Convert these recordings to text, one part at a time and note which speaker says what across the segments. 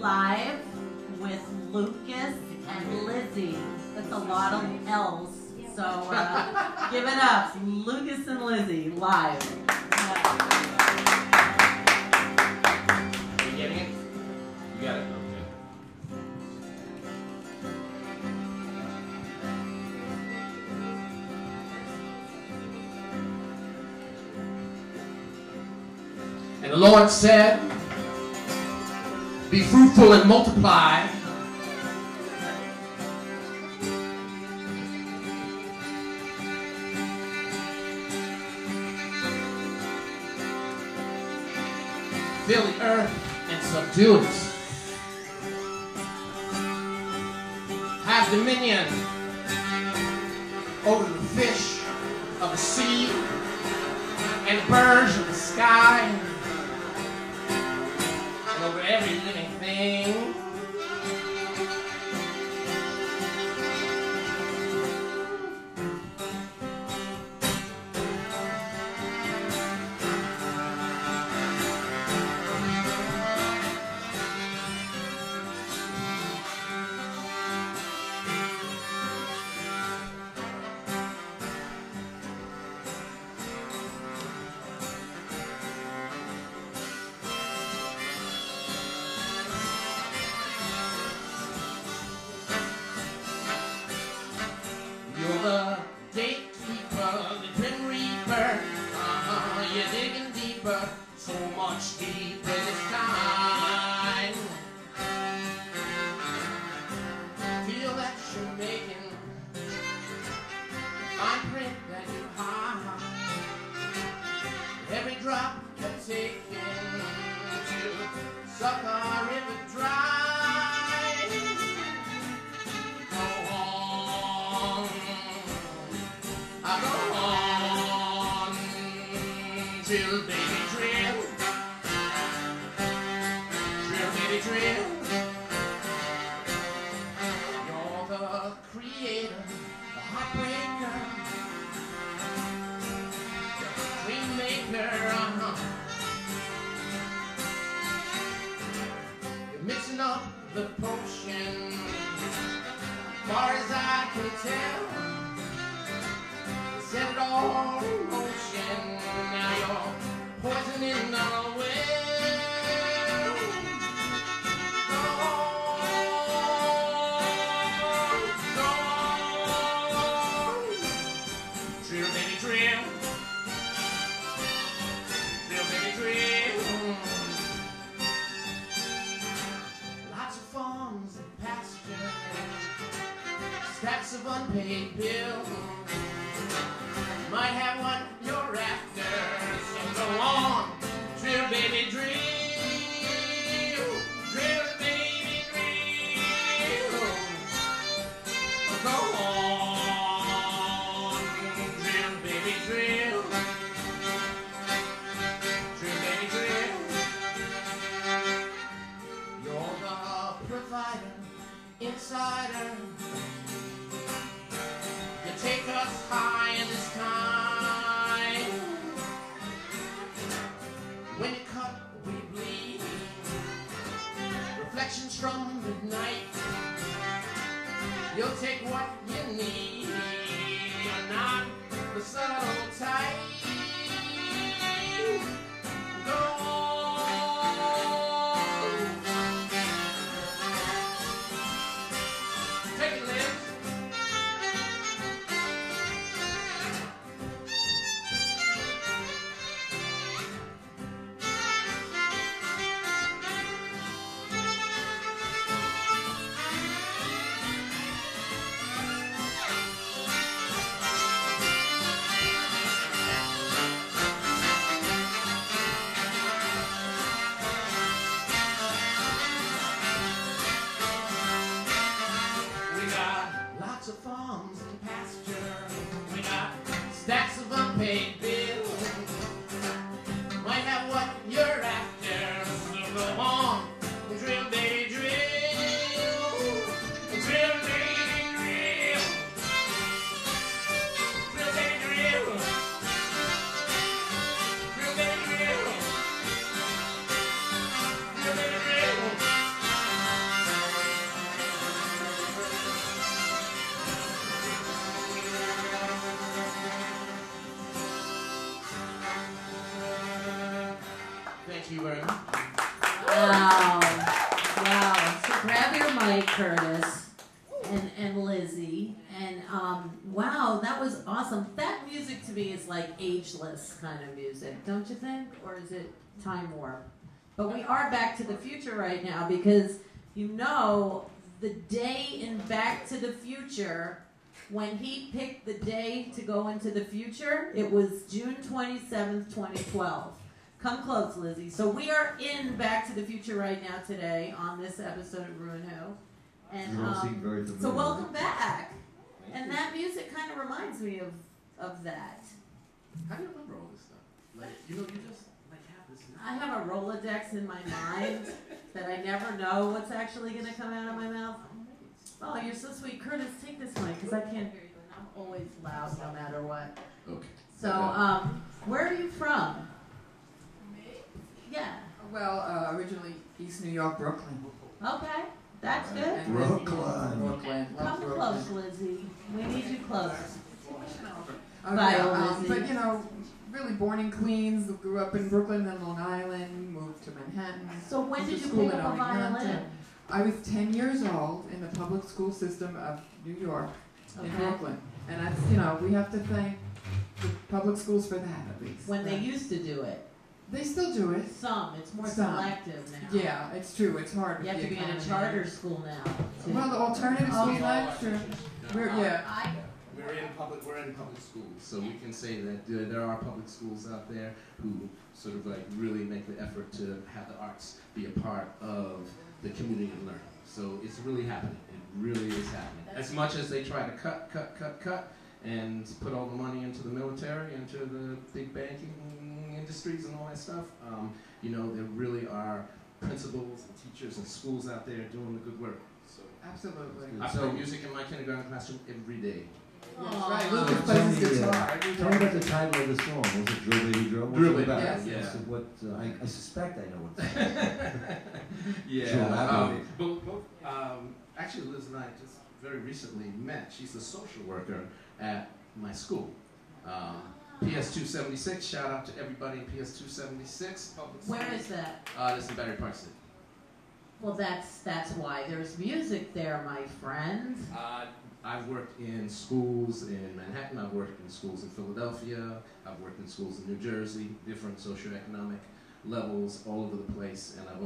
Speaker 1: live with Lucas and Lizzie. That's a lot of L's. So give it up, Lucas and Lizzie, live.
Speaker 2: Are you getting it? You got it. And the Lord said, be fruitful and multiply. Fill the earth and subdue it. Have dominion over the fish of the sea and the birds of the sky, over every living thing. You're the gatekeeper, the grim reaper. You're digging deeper, so much deeper this time. Feel that you're making fine print that you hide. Every drop you're taking to suck our river dry. Drill, baby, drill. Drill, baby, drill. You're the creator, the heartbreaker, the dream maker. You're mixing up the potion, far as I can tell. Set it all in motion. Now you're poisoning the well. Go on. Drill, baby, drill. Drill, baby, drill. Lots of farms and pastures, stacks of unpaid bills. Might have one you're after, so go on, drill, baby, drill, drill, baby, drill. Go on, drill, baby, drill, drill, baby, drill. You're the provider, insider. You take us you very much.
Speaker 1: Wow. Wow. So grab your mic, Curtis and Lizzie. And wow, that was awesome. That music to me is like ageless kind of music, don't you think? Or is it time warp? But we are Back to the Future right now because you know the day in Back to the Future, when he picked the day to go into the future, it was June 27th, 2012. Come close, Lizzie. So we are in Back to the Future right now today on this episode of rew-who. And
Speaker 3: You all seem very familiar.
Speaker 1: so welcome back. And that music kind of reminds me of that.
Speaker 2: How do you remember all this stuff? Like, you know, you just like have this.
Speaker 1: I have a Rolodex in my mind that I never know what's actually going to come out of my mouth. Oh, you're so sweet. Curtis, take this mic because I can't hear you. And I'm always loud no matter what.
Speaker 2: Okay.
Speaker 1: So, where are you from? Yeah.
Speaker 4: Well, originally East New York, Brooklyn.
Speaker 1: Okay. That's good.
Speaker 4: And
Speaker 3: Brooklyn.
Speaker 4: Brooklyn. Love
Speaker 1: Come
Speaker 4: Brooklyn.
Speaker 1: close, Lizzie. We need you close.
Speaker 4: Oh,
Speaker 1: Bye,
Speaker 4: yeah,
Speaker 1: Lizzie.
Speaker 4: but you know, really born in Queens, grew up in Brooklyn, then Long Island, moved to Manhattan.
Speaker 1: So when
Speaker 4: went
Speaker 1: did
Speaker 4: to
Speaker 1: you
Speaker 4: school
Speaker 1: pick
Speaker 4: in
Speaker 1: up a violin?
Speaker 4: Oneonta. I was 10 years old in the public school system of New York, in
Speaker 1: Okay.
Speaker 4: Brooklyn. And that's, you know, we have to thank the public schools for that at least.
Speaker 1: When they used to do it.
Speaker 4: They still do it.
Speaker 1: Some. It's more
Speaker 4: Some.
Speaker 1: selective now.
Speaker 4: Yeah, it's true. It's hard.
Speaker 1: You
Speaker 4: with
Speaker 1: have
Speaker 4: the
Speaker 1: to be in a
Speaker 4: economy.
Speaker 1: charter school now. too.
Speaker 4: Well, the alternative
Speaker 1: Oh.
Speaker 4: schools, that's true. We're, yeah.
Speaker 2: We're in public schools, so we can say that there are public schools out there who sort of like really make the effort to have the arts be a part of the community of learning. So it's really happening. It really is happening. As much as they try to cut, and put all the money into the military, into the big banking industries and all that stuff, you know, there really are principals and teachers and schools out there doing the good work. So
Speaker 4: Absolutely.
Speaker 2: I play music in my kindergarten classroom every day.
Speaker 4: That's
Speaker 1: Aw.
Speaker 4: right.
Speaker 3: So
Speaker 4: Lucas
Speaker 3: tell
Speaker 4: plays
Speaker 3: me,
Speaker 4: his guitar every
Speaker 3: tell me about
Speaker 4: day.
Speaker 3: the title of the song. Was it Drill Baby Drill? What's
Speaker 2: Drill
Speaker 3: it
Speaker 2: Baby,
Speaker 3: about?
Speaker 4: yes.
Speaker 2: Yeah.
Speaker 3: So what, I suspect I know what it's Sure,
Speaker 2: Yeah.
Speaker 3: elaborate.
Speaker 2: Actually, Liz and I just very recently met. She's a social worker at my school. PS 276. Shout out to everybody in PS 276.
Speaker 1: Where is that?
Speaker 2: This is in Battery Park City.
Speaker 1: Well, that's why there's music there, my friend.
Speaker 2: I've worked in schools in Manhattan. I've worked in schools in Philadelphia. I've worked in schools in New Jersey. Different socioeconomic levels all over the place, and I've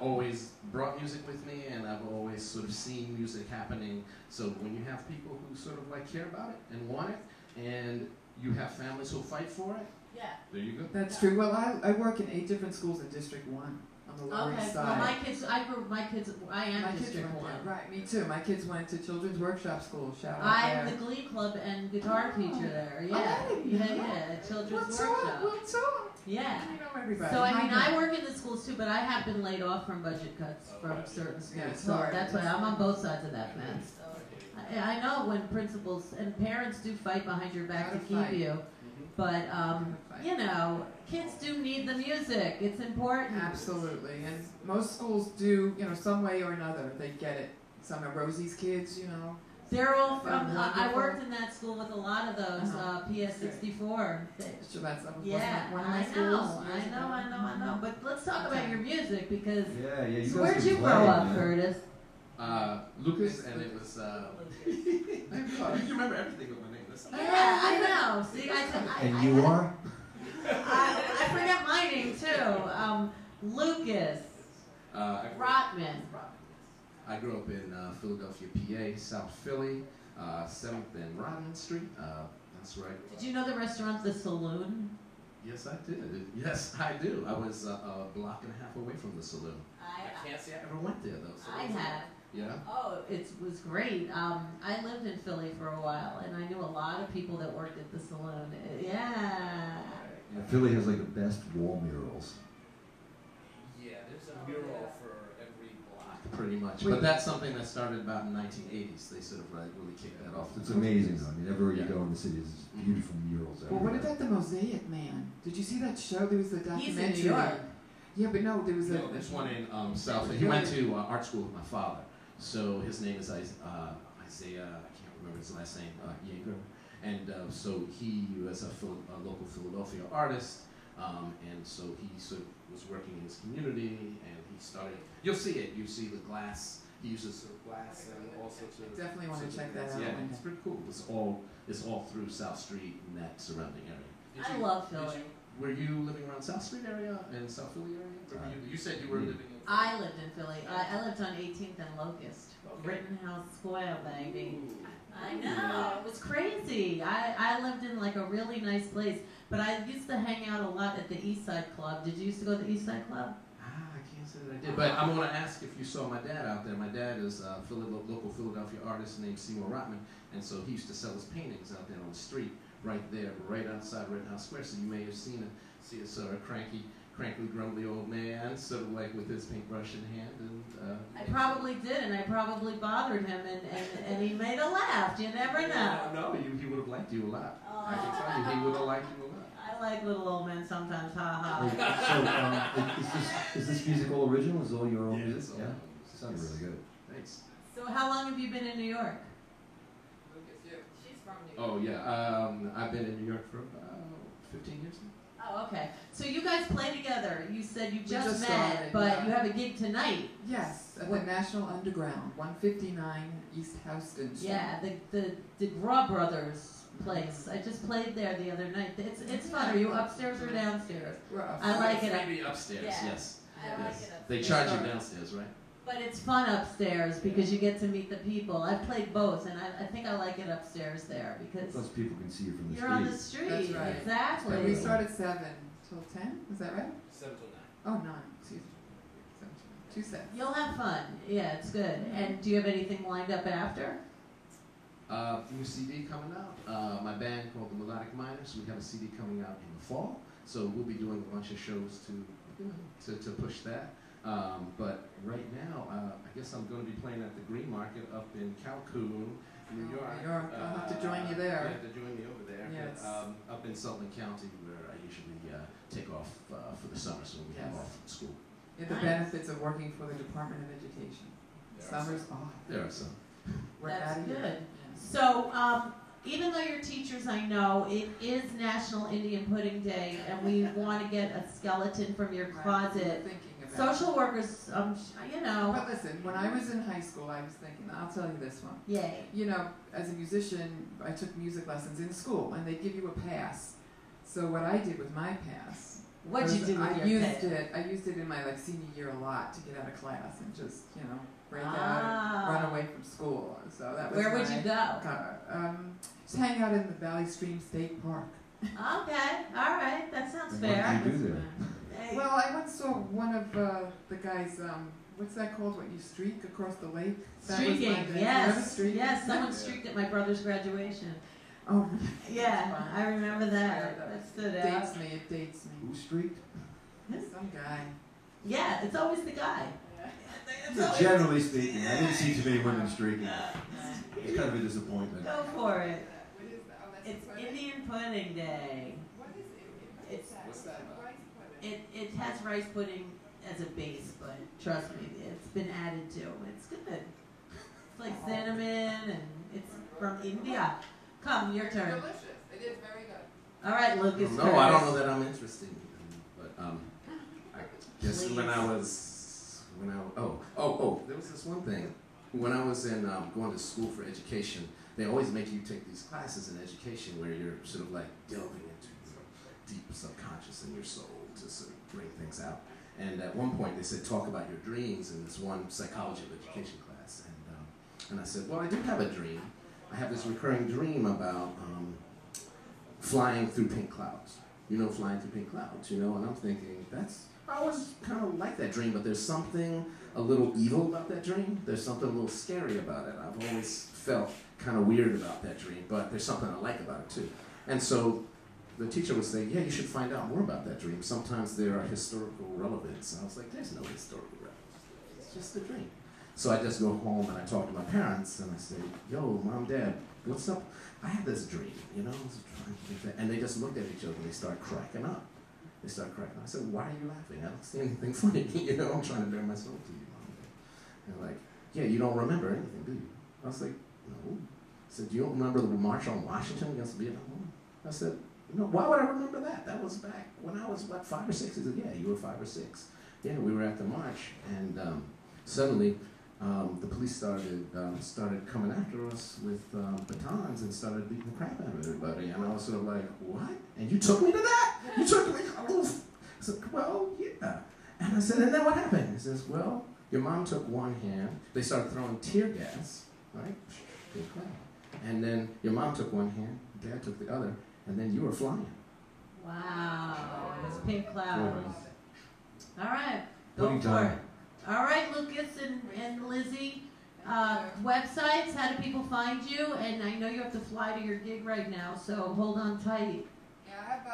Speaker 2: always brought music with me, and I've always sort of seen music happening. So when you have people who sort of like care about it and want it, and you have families who fight for it,
Speaker 1: Yeah.
Speaker 2: there you go.
Speaker 4: That's true. Well, I work in 8 different schools in District 1 on the Lower
Speaker 1: Okay.
Speaker 4: East
Speaker 1: Well,
Speaker 4: Side.
Speaker 1: I am
Speaker 4: My kids
Speaker 1: District
Speaker 4: went
Speaker 1: 1.
Speaker 4: there. Right, me too. My kids went to Children's Workshop School. Shout out
Speaker 1: I'm
Speaker 4: there.
Speaker 1: the Glee Club and guitar teacher there. Yeah.
Speaker 4: Oh,
Speaker 1: Yeah. Children's
Speaker 4: What's
Speaker 1: Workshop.
Speaker 4: up? What's up?
Speaker 1: Yeah.
Speaker 4: You know everybody.
Speaker 1: So I mean,
Speaker 4: Hi,
Speaker 1: I work in the schools too, but I have been laid off from budget cuts from certain schools.
Speaker 4: Yeah, it's
Speaker 1: so
Speaker 4: hard.
Speaker 1: that's why I'm on both sides of that fence. I know when principals and parents do fight behind your back to
Speaker 4: Gotta
Speaker 1: keep
Speaker 4: fight.
Speaker 1: you, but you know, kids do need the music. It's important.
Speaker 4: Absolutely, and most schools do, you know, some way or another. They get it. Some of Rosie's kids, you know.
Speaker 1: They're all from.
Speaker 4: They're
Speaker 1: I
Speaker 4: wonderful.
Speaker 1: worked in that school with a lot of those PS64.
Speaker 4: So that's
Speaker 1: Yeah,
Speaker 4: one of my
Speaker 1: I
Speaker 4: schools.
Speaker 1: know,
Speaker 4: years ago.
Speaker 1: I know. But let's talk about your music because.
Speaker 3: Yeah, you
Speaker 1: So
Speaker 3: guys
Speaker 1: where'd
Speaker 3: can
Speaker 1: you
Speaker 3: play,
Speaker 1: grow up,
Speaker 3: man.
Speaker 1: Curtis?
Speaker 2: Lucas, and it was. You remember everything with my name. That's
Speaker 1: Yeah, I know. See,
Speaker 3: And you are?
Speaker 1: I forget my name too. Lucas Rotman.
Speaker 2: I grew up in Philadelphia, PA, South Philly, 7th and Rodman Street. That's right.
Speaker 1: Did you know the restaurant The Saloon?
Speaker 2: Yes, I did. Yes, I do. I was a block and a half away from the saloon. I can't say I ever went there, though. So
Speaker 1: I have.
Speaker 2: Yeah?
Speaker 1: Oh, it was great. I lived in Philly for a while, and I knew a lot of people that worked at the saloon. Yeah.
Speaker 3: Yeah, Philly has like the best wall murals.
Speaker 2: Yeah, there's a mural for every block. Pretty much.
Speaker 4: Wait.
Speaker 2: But that's something that started about in the 1980s. They sort of like really kicked that off.
Speaker 3: It's amazing though. I mean, everywhere you
Speaker 2: Yeah.
Speaker 3: go in the city, there's beautiful murals
Speaker 4: Well, what
Speaker 3: everywhere.
Speaker 4: about the Mosaic Man? Did you see that show? There was the documentary.
Speaker 1: He's in New York.
Speaker 4: Yeah, but no, there was
Speaker 2: No, there's one in South. He went to art school with my father. So his name is Isaiah, I can't remember his last name, Yeager. And so he was a local Philadelphia artist. And so he sort of was working in his community, and he started. You'll see it. You see the glass. He uses sort of glass and all sorts of.
Speaker 4: Definitely want to check that out.
Speaker 2: Yeah, it's pretty cool. It's all through South Street and that surrounding area.
Speaker 1: I love Philly.
Speaker 2: Were you living around South Street area and South Philly area? You said you were living in.
Speaker 1: I lived in Philly. I lived on 18th and Locust. Okay. Rittenhouse Square, baby.
Speaker 2: Ooh.
Speaker 1: I know. It was crazy. I lived in like a really nice place. But I used to hang out a lot at the East Side Club. Did you used to go to the East Side Club?
Speaker 2: I can't say that I did. But I'm going to ask if you saw my dad out there. My dad is a local Philadelphia artist named Seymour Rotman. And so he used to sell his paintings out there on the street, right there, right outside Rittenhouse Square. So you may have seen a sort of cranky, grumbly old man, sort of like with his paintbrush in hand. And
Speaker 1: I probably did, and I probably bothered him, and he made a laugh. You never know.
Speaker 2: No, he would have liked you a lot. I can tell you, he would have liked you a lot.
Speaker 1: I like little old men sometimes. Ha ha.
Speaker 3: So, is this music all original? Is it all your own music?
Speaker 2: It's all
Speaker 3: Yeah,
Speaker 2: mine.
Speaker 3: sounds really good.
Speaker 2: Thanks.
Speaker 1: So how long have you been in New York?
Speaker 4: She's from New York.
Speaker 2: Oh yeah, I've been in New York for about 15 years now.
Speaker 1: Oh, okay. So you guys play together. You said you just met,
Speaker 4: started,
Speaker 1: but
Speaker 4: yeah.
Speaker 1: you have a gig tonight.
Speaker 4: Yes, at the National Underground, 159 East Houston Street.
Speaker 1: Yeah, the Grub Brothers place. I just played there the other night. It's fun. Are you upstairs or downstairs? I like it.
Speaker 2: Maybe upstairs.
Speaker 1: Yeah.
Speaker 2: Yes.
Speaker 1: I like it upstairs.
Speaker 2: They charge you downstairs, right?
Speaker 1: But it's fun upstairs because you get to meet the people. I've played both, and I think I like it upstairs there because
Speaker 3: Plus people can see you from the
Speaker 1: you're
Speaker 3: street.
Speaker 1: on the street.
Speaker 4: That's right.
Speaker 1: Exactly.
Speaker 4: So we start at 7 till 10, is that right?
Speaker 2: 7 till 9.
Speaker 4: Oh, 9, excuse me. 7 till 9. 2 sets.
Speaker 1: You'll have fun. Yeah, it's good. And do you have anything lined up after?
Speaker 2: New CD coming out. My band called the Melodic Miners. We have a CD coming out in the fall, so we'll be doing a bunch of shows to push that. But right now, I guess I'm going to be playing at the Green Market up in Calhoun, New York.
Speaker 4: New York. I'll have to join you there.
Speaker 2: You have to join me over there.
Speaker 4: Yes.
Speaker 2: But, up in Sullivan County, where I usually take off for the summer, so we have off from school.
Speaker 4: Yeah, the benefits of working for the Department of Education. Summers off.
Speaker 2: There are some.
Speaker 4: We're
Speaker 1: That's
Speaker 4: out of here.
Speaker 1: good.
Speaker 4: Yeah.
Speaker 1: So, even though you're teachers, I know, it is National Indian Pudding Day, and we want to get a skeleton from your closet.
Speaker 4: Thinking about
Speaker 1: Social workers, you know.
Speaker 4: But listen, when I was in high school, I was thinking, I'll tell you this one.
Speaker 1: Yay.
Speaker 4: You know, as a musician, I took music lessons in school, and they give you a pass. So what I did with my pass,
Speaker 1: What'd you do with
Speaker 4: I
Speaker 1: your
Speaker 4: used
Speaker 1: pass?
Speaker 4: I used it in my senior year a lot to get out of class and just break out and run away from school. So that was
Speaker 1: Where would you go?
Speaker 4: Just hang out in the Valley Stream State Park.
Speaker 1: Okay, all right, that sounds
Speaker 3: And
Speaker 1: fair.
Speaker 3: what did you do there?
Speaker 1: Hey.
Speaker 4: Well, I once saw one of the guys. What's that called? What you streak across the lake? That was my
Speaker 1: Streaking,
Speaker 4: thing.
Speaker 1: yes,
Speaker 4: Remember streaking?
Speaker 1: yes. Someone streaked at my brother's graduation.
Speaker 4: Oh,
Speaker 1: Yeah, I remember that.
Speaker 4: Yeah,
Speaker 1: That stood out.
Speaker 4: dates me. It dates me.
Speaker 3: Who streaked?
Speaker 4: Some guy.
Speaker 1: Yeah, it's always the guy. It's always-
Speaker 3: Generally speaking, I didn't see too many women streaking. It's kind of a disappointment.
Speaker 1: Go for it.
Speaker 4: What is that? Oh, that's
Speaker 1: It's
Speaker 4: the pudding.
Speaker 1: Indian Pudding Day.
Speaker 4: What is it?
Speaker 1: It's
Speaker 2: What's that about?
Speaker 4: Rice pudding.
Speaker 1: it has rice pudding as a base, but trust me, it's been added to. It's good. It's like cinnamon, and it's from India. Come, your turn.
Speaker 4: Delicious. It is very good.
Speaker 1: All right, Lucas.
Speaker 2: No, I don't
Speaker 1: first.
Speaker 2: know that I'm interested. But I guess
Speaker 1: Please.
Speaker 2: there was this one thing. When I was in going to school for education, they always make you take these classes in education where you're sort of like delving into the deep subconscious in your soul to sort of bring things out. And at one point they said, talk about your dreams in this one psychology of education class. And I said, well, I do have a dream. I have this recurring dream about flying through pink clouds. Flying through pink clouds, and I'm thinking, I always kind of like that dream, but there's something a little evil about that dream. There's something a little scary about it. I've always felt kind of weird about that dream, but there's something I like about it too. And so the teacher would say, yeah, you should find out more about that dream. Sometimes there are historical relevance. And I was like, there's no historical relevance. It's just a dream. So I just go home and I talk to my parents and I say, yo, Mom, Dad, what's up? I had this dream, and they just looked at each other and they start cracking up. They start cracking up. I said, why are you laughing? I don't see anything funny. I'm trying to bear my soul to you, Mom. And they're like, yeah, you don't remember anything, do you? I was like, no. I said, you don't remember the March on Washington against Vietnam? I said, No, why would I remember that? That was back when I was, what, 5 or 6? He said, yeah, you were 5 or 6. Yeah, we were at the march, and suddenly the police started coming after us with batons and started beating the crap out of everybody. And I was sort of like, what? And you took me to that? You took me? I said, well, yeah. And I said, and then what happened? He says, well, your mom took one hand. They started throwing tear gas, right? And then your mom took one hand, Dad took the other, and then you were flying.
Speaker 1: Wow, it was pink clouds. All right, go
Speaker 3: Pudding
Speaker 1: for
Speaker 3: da.
Speaker 1: it. All right, Lucas and Lizzie, websites, how do people find you? And I know you have to fly to your gig right now, so hold on tight.
Speaker 4: Yeah, I have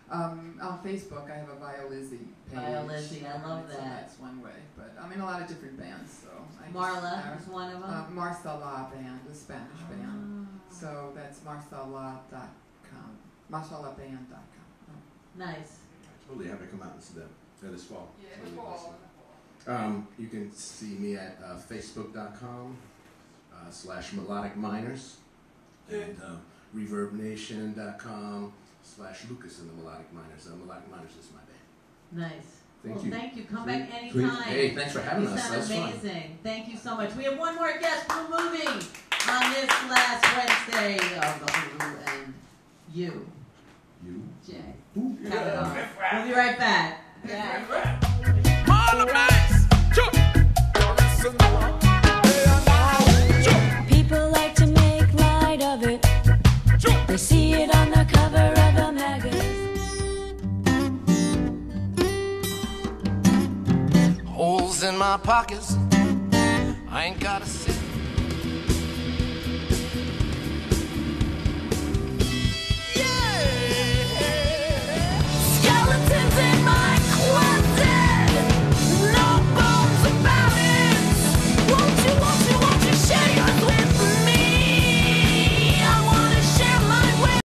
Speaker 4: on Facebook, I have a Bio Lizzie page.
Speaker 1: Bio Lizzie, I love
Speaker 4: So
Speaker 1: that.
Speaker 4: that's one way, but I'm in a lot of different bands, so.
Speaker 1: Marla is one of them.
Speaker 4: Marcela band, a Spanish band. So that's marcela.com, marcelaband.com.
Speaker 1: Nice.
Speaker 2: Totally have to come out and see that this fall.
Speaker 4: Yeah,
Speaker 2: Totally
Speaker 4: the fall.
Speaker 2: awesome. You can see me at facebook.com /melodic miners and reverbnation.com/Lucas and the Melodic Miners. Melodic Miners is my band.
Speaker 1: Nice.
Speaker 2: Thank you.
Speaker 1: Thank you. Come
Speaker 2: Sweet.
Speaker 1: back anytime.
Speaker 2: Hey, thanks for having
Speaker 1: You
Speaker 2: us.
Speaker 1: sound
Speaker 2: That was fun.
Speaker 1: amazing. Thank you so much. We have one more guest, Blue Moving, on this last Wednesday of the Who and You.
Speaker 2: You?
Speaker 1: Jay. Count it off. We'll be right back. Yeah.
Speaker 5: People like to make light of it. They see it on the cover of a magazine.
Speaker 6: Holes in my pockets, I ain't got a cent.